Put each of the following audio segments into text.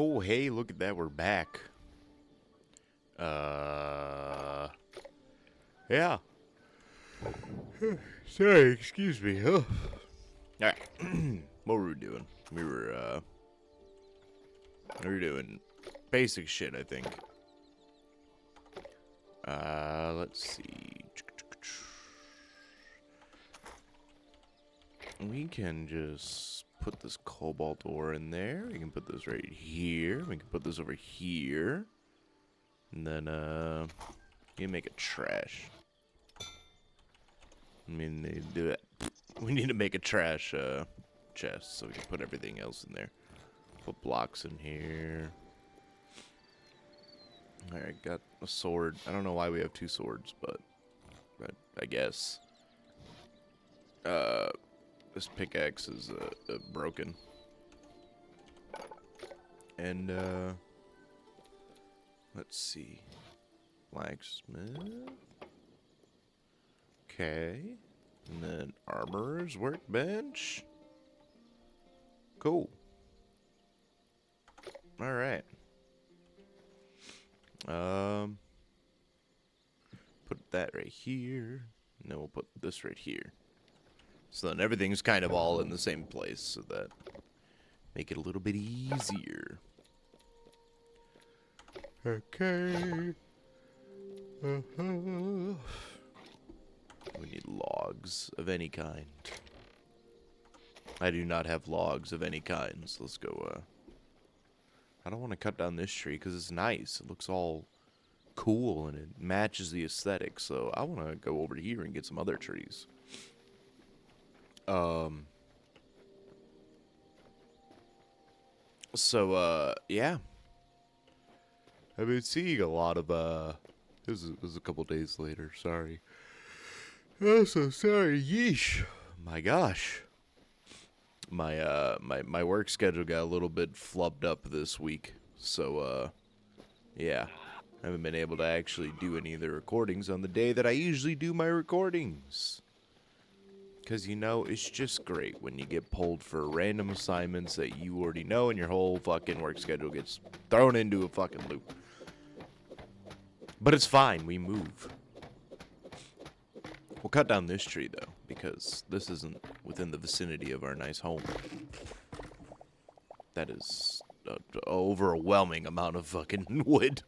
Oh, hey, look at that. We're back. Yeah. Sorry, excuse me. Huh. Alright. What were we doing? We were doing basic shit, I think. Let's see. We can just put this cobalt ore in there. We can put this right here. We can put this over here. And then, you make it trash. I mean, they do it. We need to make a trash, chest so we can put everything else in there. Put blocks in here. Alright, got a sword. I don't know why we have two swords, but I guess. This pickaxe is broken. And, let's see. Blacksmith. Okay. And then armorer's workbench. Cool. Alright. Put that right here. And then we'll put this right here. So then everything's kind of all in the same place, so that make it a little bit easier. Okay. We need logs of any kind. I do not have logs of any kind, so let's go, I don't want to cut down this tree because it's nice. It looks all cool and it matches the aesthetic, so I want to go over here and get some other trees. So, yeah. I've been seeing a lot of, this is a couple days later, sorry. I'm so sorry, yeesh. My gosh. My work schedule got a little bit flubbed up this week, so, yeah. I haven't been able to actually do any of the recordings on the day that I usually do my recordings. Because, you know, it's just great when you get pulled for random assignments that you already know and your whole fucking work schedule gets thrown into a fucking loop. But it's fine, we move. We'll cut down this tree, though, because this isn't within the vicinity of our nice home. That is an overwhelming amount of fucking wood.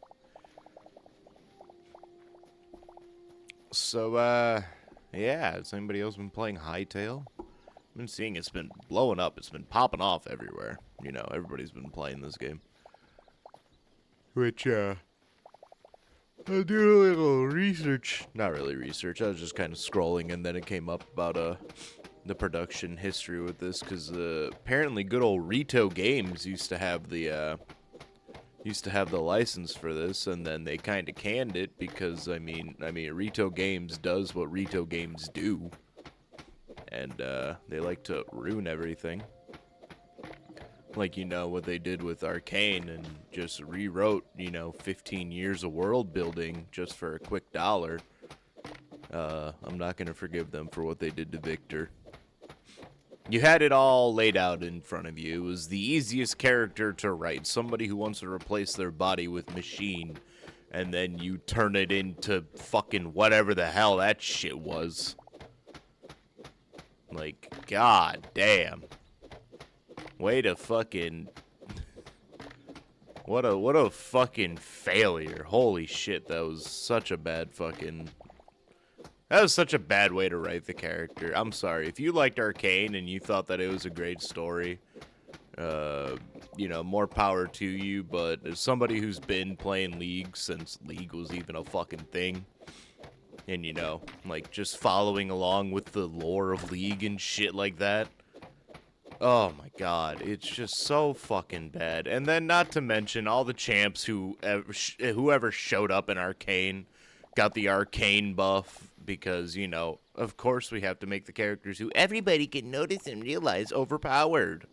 So, yeah, has anybody else been playing Hytale? I've been seeing it's been blowing up. It's been popping off everywhere. You know, everybody's been playing this game. Which, I'll do a little research. Not really research. I was just kind of scrolling, and then it came up about, the production history with this, because, apparently good old Rito Games used to have the license for this, and then they kind of canned it because, I mean, Rito Games does what Rito Games do, and they like to ruin everything. Like, you know, what they did with Arcane and just rewrote, you know, 15 years of world building just for a quick $1. I'm not going to forgive them for what they did to Victor. You had it all laid out in front of you. It was the easiest character to write. Somebody who wants to replace their body with machine. And then you turn it into fucking whatever the hell that shit was. Like, god damn. Way to fucking... What a fucking failure. Holy shit, that was such a bad fucking... That was such a bad way to write the character. I'm sorry. If you liked Arcane and you thought that it was a great story, you know, more power to you. But as somebody who's been playing League since League was even a fucking thing, and, you know, like, just following along with the lore of League and shit like that, oh my god, it's just so fucking bad. And then not to mention all the champs whoever showed up in Arcane got the Arcane buff. Because, you know, of course we have to make the characters who everybody can notice and realize overpowered.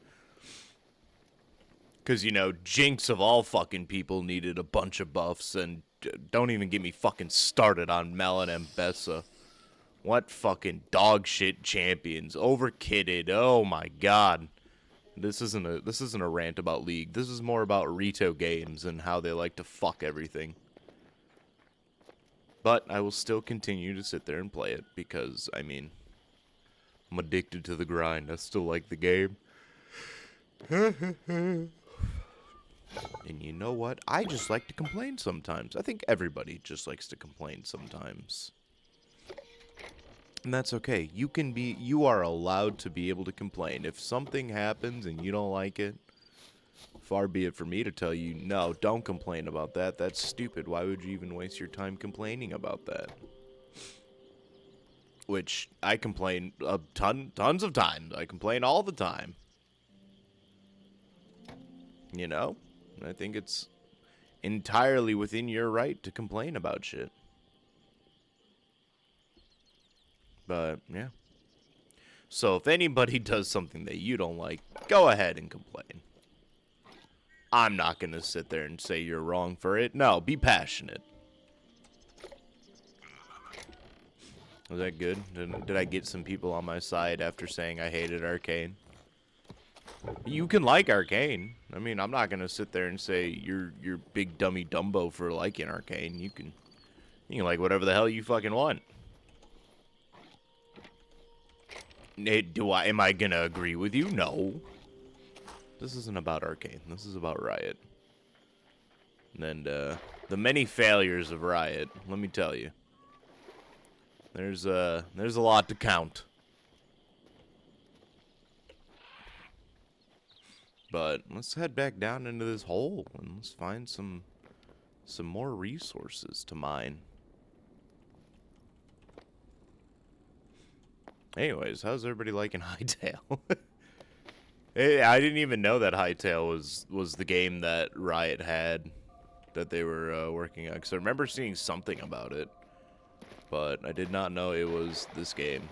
Because, you know, Jinx of all fucking people needed a bunch of buffs. And don't even get me fucking started on Melon and Bessa. What fucking dog shit champions. Overkitted. Oh my god. This isn't a rant about League. This is more about Rito games and how they like to fuck everything. But I will still continue to sit there and play it because, I mean, I'm addicted to the grind. I still like the game. And you know what? I just like to complain sometimes. I think everybody just likes to complain sometimes. And that's okay. You are allowed to be able to complain. If something happens and you don't like it, far be it for me to tell you, no, don't complain about that. That's stupid. Why would you even waste your time complaining about that? Which I complain tons of times. I complain all the time. You know? I think it's entirely within your right to complain about shit. But, yeah. So if anybody does something that you don't like, go ahead and complain. I'm not going to sit there and say you're wrong for it. No, be passionate. Was that good? Did I get some people on my side after saying I hated Arcane? You can like Arcane. I mean, I'm not going to sit there and say you're big dummy Dumbo for liking Arcane. You can like whatever the hell you fucking want. Am I going to agree with you? No. This isn't about Arcane. This is about Riot. And the many failures of Riot, let me tell you. There's a lot to count. But let's head back down into this hole and let's find some more resources to mine. Anyways, how's everybody liking Hytale? Hey, I didn't even know that Hytale was the game that Riot had that they were working on. Because I remember seeing something about it, but I did not know it was this game.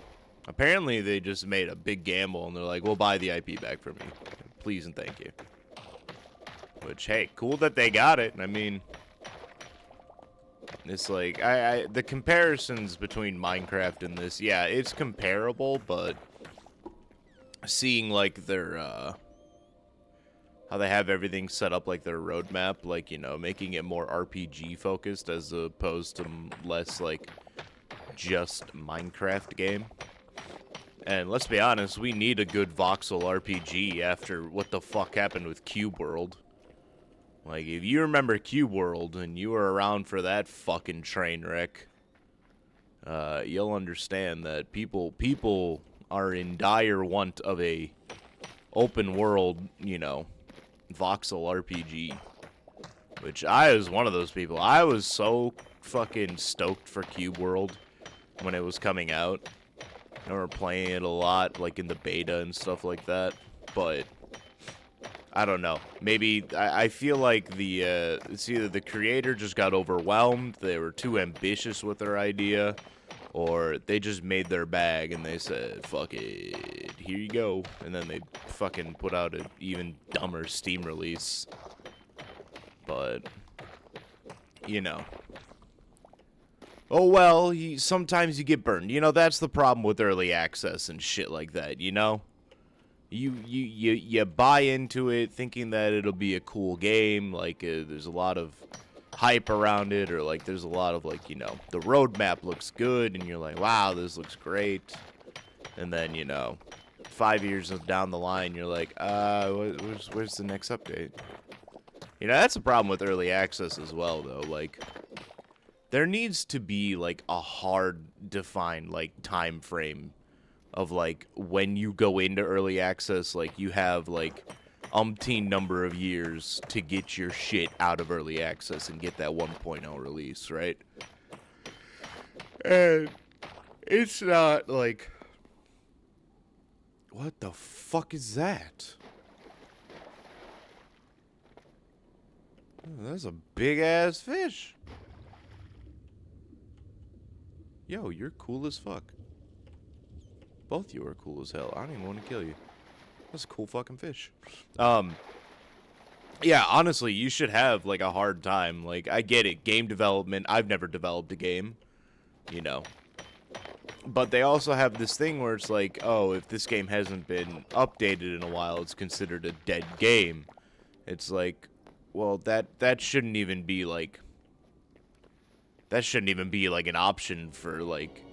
Apparently, they just made a big gamble, and they're like, we'll buy the IP back from you. Please and thank you. Which, hey, cool that they got it. I mean, it's like, the comparisons between Minecraft and this, yeah, it's comparable, but seeing, like, their, how they have everything set up, like, their roadmap, like, you know, making it more RPG-focused as opposed to less, like, just Minecraft game. And let's be honest, we need a good voxel RPG after what the fuck happened with Cube World. Like, if you remember Cube World and you were around for that fucking train wreck, you'll understand that people are in dire want of a open world, you know, voxel RPG. Which I was one of those people. I was so fucking stoked for Cube World when it was coming out. I remember playing it a lot, like in the beta and stuff like that, but I don't know. Maybe I feel like it's either the creator just got overwhelmed, they were too ambitious with their idea, or they just made their bag and they said, fuck it, here you go. And then they fucking put out an even dumber Steam release. But, you know. Oh, well, sometimes you get burned. You know, that's the problem with early access and shit like that, you know? You buy into it thinking that it'll be a cool game, like, there's a lot of hype around it, or, like, there's a lot of, like, you know, the roadmap looks good, and you're like, wow, this looks great. And then, you know, 5 years down the line, you're like, where's the next update? You know, that's a problem with early access as well, though, like, there needs to be, like, a hard defined, like, time frame of, like, when you go into early access, like, you have, like, umpteen number of years to get your shit out of early access and get that 1.0 release, right? And it's not, like, what the fuck is that? Oh, that's a big-ass fish. Yo, you're cool as fuck. Both you are cool as hell. I don't even want to kill you. That's a cool fucking fish. Yeah, honestly, you should have, like, a hard time. Like, I get it. Game development. I've never developed a game. You know. But they also have this thing where it's like, oh, if this game hasn't been updated in a while, it's considered a dead game. It's like, well, that shouldn't even be like, an option for, like,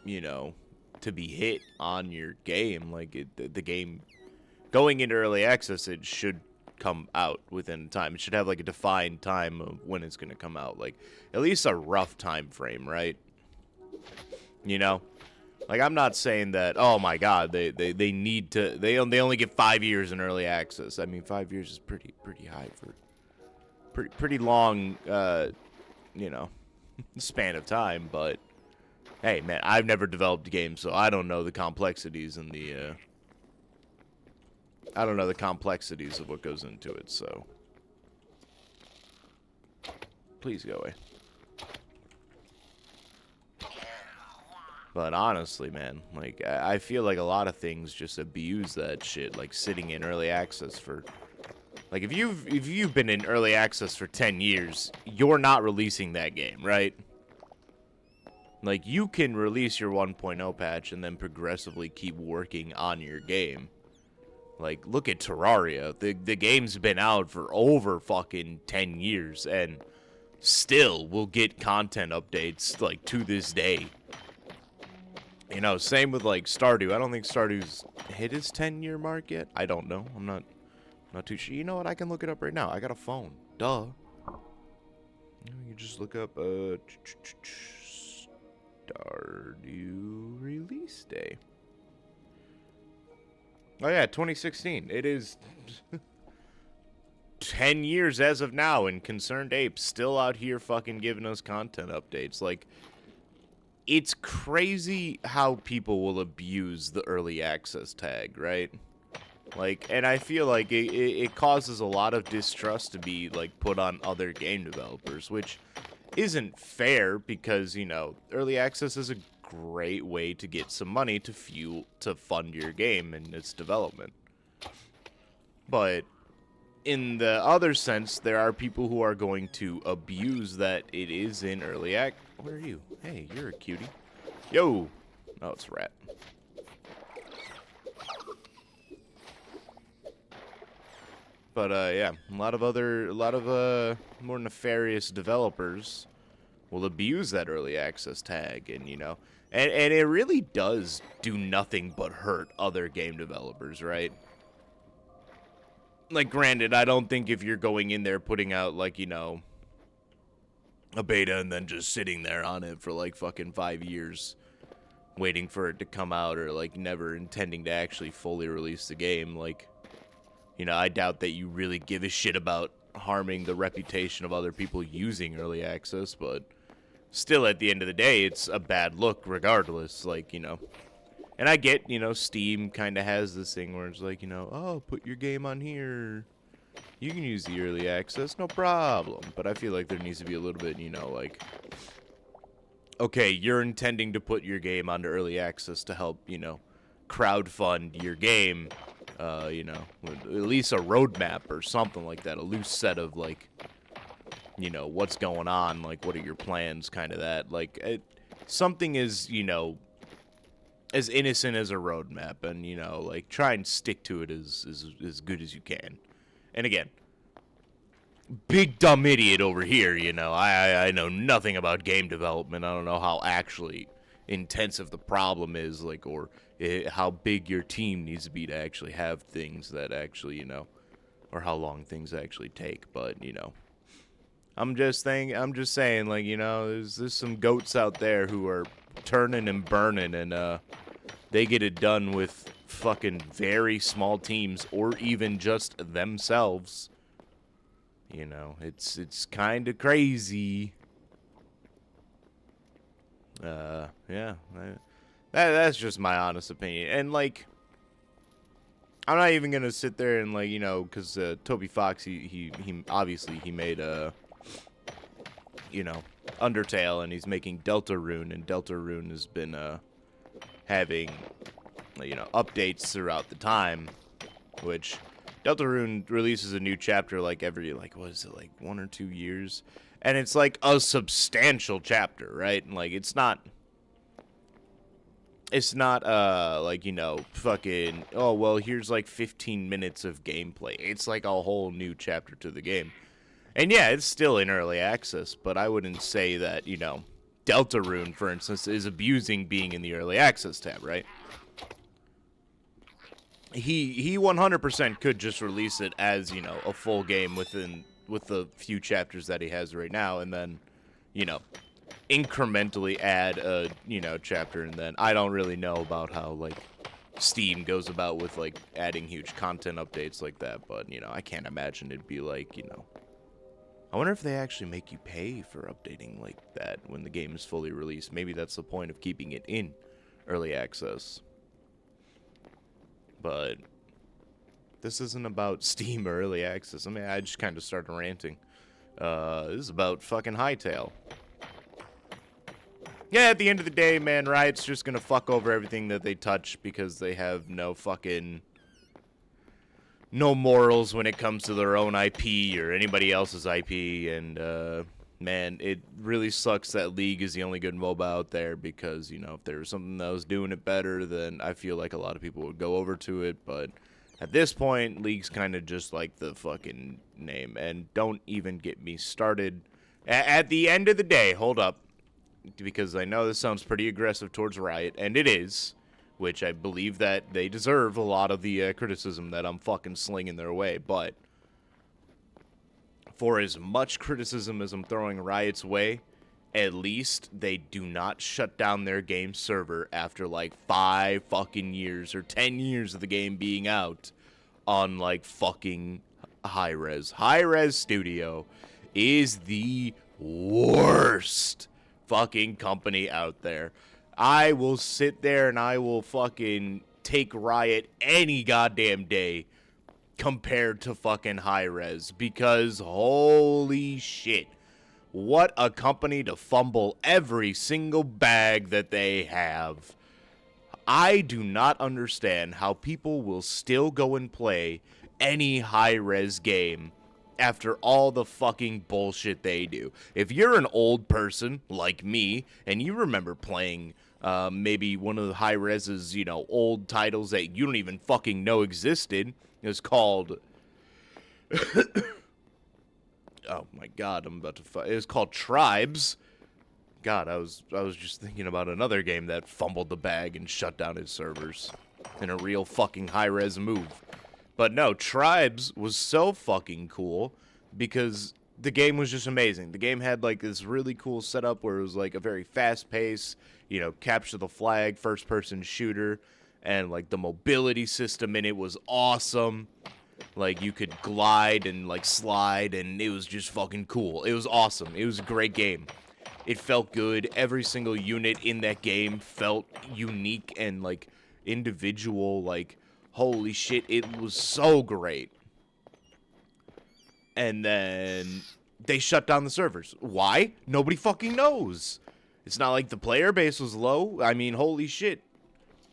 you know, to be hit on your game. Like, the game going into early access, it should come out within time. It should have, like, a defined time of when it's going to come out. Like, at least a rough time frame, right? You know? Like, I'm not saying that, oh my god, they need to, they only get 5 years in early access. I mean, 5 years is pretty high for pretty long, you know, span of time. But hey, man, I've never developed a game, so I don't know the complexities and the I don't know the complexities of what goes into it. So please go away. But honestly, man, like, I feel like a lot of things just abuse that shit, like sitting in early access for, like, if you've been in early access for 10 years, you're not releasing that game, right? Like, you can release your 1.0 patch and then progressively keep working on your game. Like, look at Terraria. The game's been out for over fucking 10 years and still will get content updates, like, to this day. You know, same with, like, Stardew. I don't think Stardew's hit his 10-year mark yet. I don't know. I'm not too sure. You know what? I can look it up right now. I got a phone. Duh. You just look up, Stardew release day. Oh, yeah, 2016. It is 10 years as of now, and Concerned Apes still out here fucking giving us content updates. Like, it's crazy how people will abuse the early access tag, right? Like, and I feel like it causes a lot of distrust to be, like, put on other game developers, which isn't fair because, you know, early access is a great way to get some money to fund your game and its development. But in the other sense, there are people who are going to abuse that it is in early access. Where are you? Hey, you're a cutie. Yo! Oh, it's a rat. But, yeah, a lot of more nefarious developers will abuse that early access tag, and, you know, and it really does do nothing but hurt other game developers, right? Like, granted, I don't think if you're going in there putting out, like, you know, a beta and then just sitting there on it for, like, fucking 5 years waiting for it to come out, or, like, never intending to actually fully release the game, like, you know, I doubt that you really give a shit about harming the reputation of other people using early access, but still, at the end of the day, it's a bad look regardless, like, you know. And I get, you know, Steam kind of has this thing where it's like, you know, oh, put your game on here. You can use the early access, no problem. But I feel like there needs to be a little bit, you know, like, okay, you're intending to put your game onto early access to help, you know, crowdfund your game. You know, at least a roadmap or something like that, a loose set of, like, you know, what's going on, like, what are your plans, kind of that. Like, something is, you know, as innocent as a roadmap, and, you know, like, try and stick to it as good as you can. And again, big dumb idiot over here, you know, I know nothing about game development. I don't know how actually intensive the problem is, like, or how big your team needs to be to actually have things that actually, you know, or how long things actually take. But, you know, I'm just saying, like, you know, there's some goats out there who are turning and burning, and they get it done with fucking very small teams, or even just themselves. You know, it's kind of crazy. Yeah, that's just my honest opinion. And, like, I'm not even gonna sit there and, like, you know, because Toby Fox, he obviously he made you know, Undertale, and he's making Deltarune, and Deltarune has been having, you know, updates throughout the time, which Deltarune releases a new chapter like every, like, what is it, like 1 or 2 years, and it's like a substantial chapter, right? And, like, it's not It's not, like, you know, fucking, oh, well, here's, like, 15 minutes of gameplay. It's, like, a whole new chapter to the game. And, yeah, it's still in early access, but I wouldn't say that, you know, Deltarune, for instance, is abusing being in the early access tab, right? He 100% could just release it as, you know, a full game with the few chapters that he has right now, and then, you know, incrementally add a, you know, chapter. And then I don't really know about how, like, Steam goes about with, like, adding huge content updates like that, but, you know, I can't imagine it'd be like, you know, I wonder if they actually make you pay for updating like that when the game is fully released. Maybe that's the point of keeping it in early access. But this isn't about Steam or early access. I mean, I just kind of started ranting. This is about fucking Hytale. Yeah, at the end of the day, man, Riot's just gonna fuck over everything that they touch because they have no morals when it comes to their own IP or anybody else's IP. And, man, it really sucks that League is the only good MOBA out there because, you know, if there was something that was doing it better, then I feel like a lot of people would go over to it. But at this point, League's kind of just like the fucking name. And don't even get me started. At the end of the day, hold up. Because I know this sounds pretty aggressive towards Riot, and it is, which I believe that they deserve a lot of the criticism that I'm fucking slinging their way, but for as much criticism as I'm throwing Riot's way, at least they do not shut down their game server after like 5 fucking years or 10 years of the game being out on like fucking Hi-Rez. Hi-Rez Studio is the worst fucking company out there. I will sit there and I will fucking take Riot any goddamn day compared to fucking Hi-Rez, because holy shit, what a company to fumble every single bag that they have. I do not understand how people will still go and play any Hi-Rez game after all the fucking bullshit they do. If you're an old person like me and you remember playing maybe one of the Hi-Rez's, you know, old titles that you don't even fucking know existed, it was called oh my god, it was called Tribes. God, I was just thinking about another game that fumbled the bag and shut down its servers in a real fucking high-res move. But no, Tribes was so fucking cool because the game was just amazing. The game had like this really cool setup where it was like a very fast pace, you know, capture the flag, first person shooter, and like the mobility system in it was awesome. Like you could glide and like slide, and it was just fucking cool. It was awesome. It was a great game. It felt good. Every single unit in that game felt unique and like individual. Like, holy shit, it was so great. And then they shut down the servers. Why? Nobody fucking knows. It's not like the player base was low. I mean, holy shit.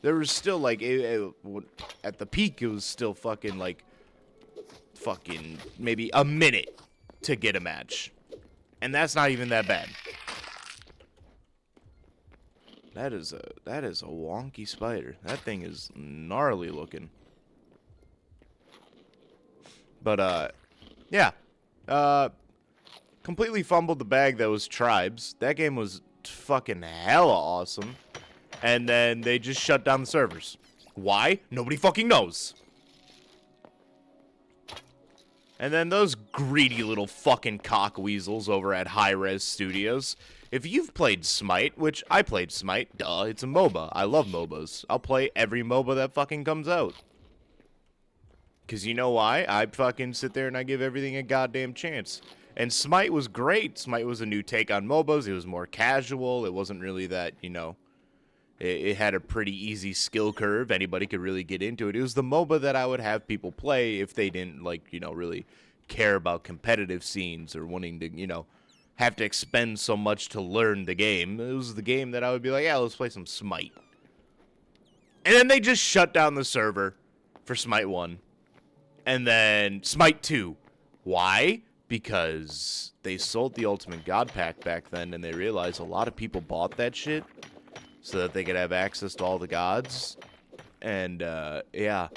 There was still like, at the peak, it was still fucking like, maybe a minute to get a match. And that's not even that bad. That is a wonky spider. That thing is gnarly looking. But, yeah. Completely fumbled the bag that was Tribes. That game was fucking hella awesome. And then they just shut down the servers. Why? Nobody fucking knows. And then those greedy little fucking cockweasels over at Hi-Rez Studios. If you've played Smite, which I played Smite, duh, it's a MOBA. I love MOBAs. I'll play every MOBA that fucking comes out. Because you know why? I fucking sit there and I give everything a goddamn chance. And Smite was great. Smite was a new take on MOBAs. It was more casual. It wasn't really that, you know, it had a pretty easy skill curve. Anybody could really get into it. It was the MOBA that I would have people play if they didn't, like, you know, really care about competitive scenes or wanting to, you know, have to expend so much to learn the game. It was the game that I would be like, yeah, let's play some Smite. And then they just shut down the server for Smite 1. And then Smite 2. Why? Because they sold the Ultimate God Pack back then, and they realized a lot of people bought that shit. so that they could have access to all the gods. And, yeah.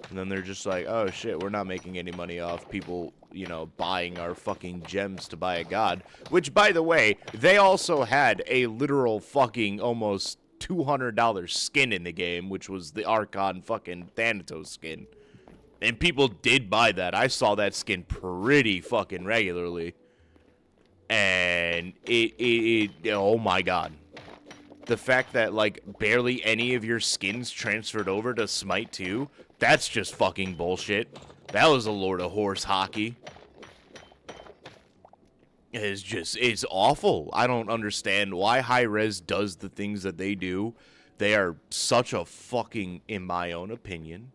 And then they're just like, oh, shit, we're not making any money off people, you know, buying our fucking gems to buy a god. Which, by the way, they also had a literal fucking almost $200 skin in the game, which was the Archon fucking Thanatos skin. And people did buy that. I saw that skin pretty fucking regularly. And oh my god. The fact that, like, barely any of your skins transferred over to Smite 2, that's just fucking bullshit. That was a Lord of Horse hockey. It's awful. I don't understand why Hi-Rez does the things that they do. They are such a fucking, in my own opinion,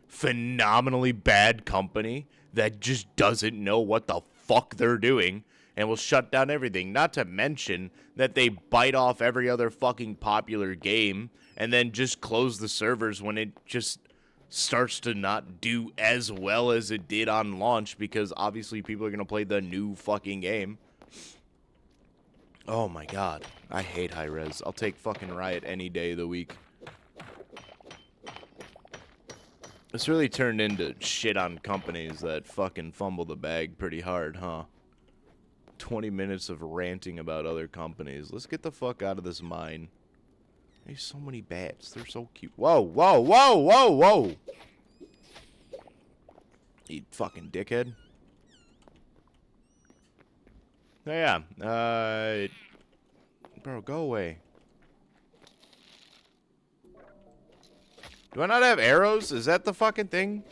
phenomenally bad company that just doesn't know what the fuck they're doing and will shut down everything. Not to mention that they bite off every other fucking popular game and then just close the servers when it just starts to not do as well as it did on launch, because obviously people are going to play the new fucking game. Oh my god. I hate Hi-Rez. I'll take fucking Riot any day of the week. This really turned into shit on companies that fucking fumble the bag pretty hard, huh? 20 minutes of ranting about other companies. Let's get the fuck out of this mine. There's so many bats. They're so cute. Whoa, whoa, whoa, whoa, whoa! You fucking dickhead. Oh, yeah. Bro, go away. Do I not have arrows? Is that the fucking thing?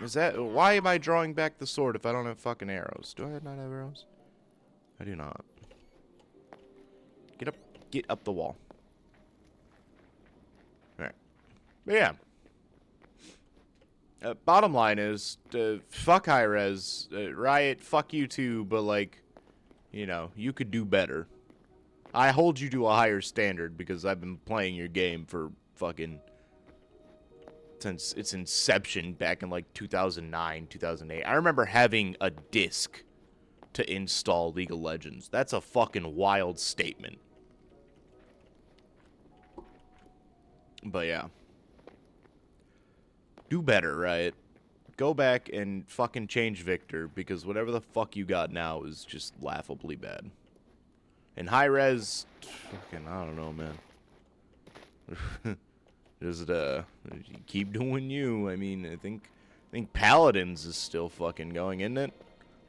Is that... Why am I drawing back the sword if I don't have fucking arrows? Do I not have arrows? I do not. Get up the wall. Alright. But yeah. Bottom line is, fuck Hi-Rez. Riot, fuck you too, but like, you know, you could do better. I hold you to a higher standard because I've been playing your game for fucking... since its inception back in like 2009, 2008. I remember having a disc to install League of Legends. That's a fucking wild statement. But yeah. Do better, right? Go back and fucking change Victor, because whatever the fuck you got now is just laughably bad. And Hi-Rez, fucking, I don't know, man. Just, keep doing you. I mean, I think Paladins is still fucking going, isn't it?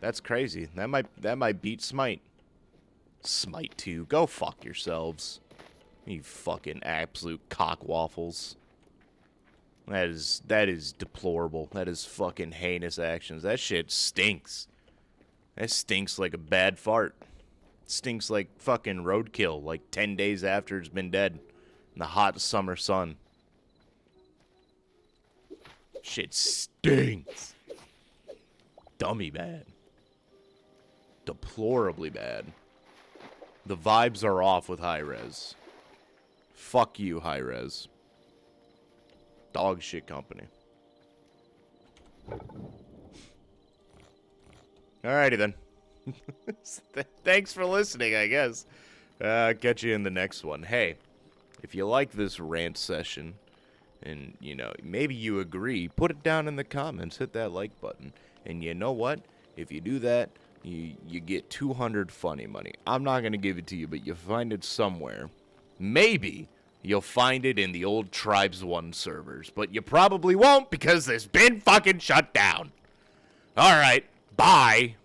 That's crazy. That might beat Smite. Smite 2. Go fuck yourselves. You fucking absolute cockwaffles. That is deplorable. That is fucking heinous actions. That shit stinks. That stinks like a bad fart. It stinks like fucking roadkill, like 10 days after it's been dead in the hot summer sun. Shit stinks. Dummy bad. Deplorably bad. The vibes are off with Hi-Rez. Fuck you, Hi-Rez. Dog shit company. Alrighty then. Thanks for listening, I guess. Catch you in the next one. Hey, if you like this rant session, and, you know, maybe you agree, put it down in the comments. Hit that like button. And you know what? If you do that, you get 200 funny money. I'm not going to give it to you, but you find it somewhere. Maybe you'll find it in the old Tribes 1 servers. But you probably won't, because it's been fucking shut down. Alright, bye.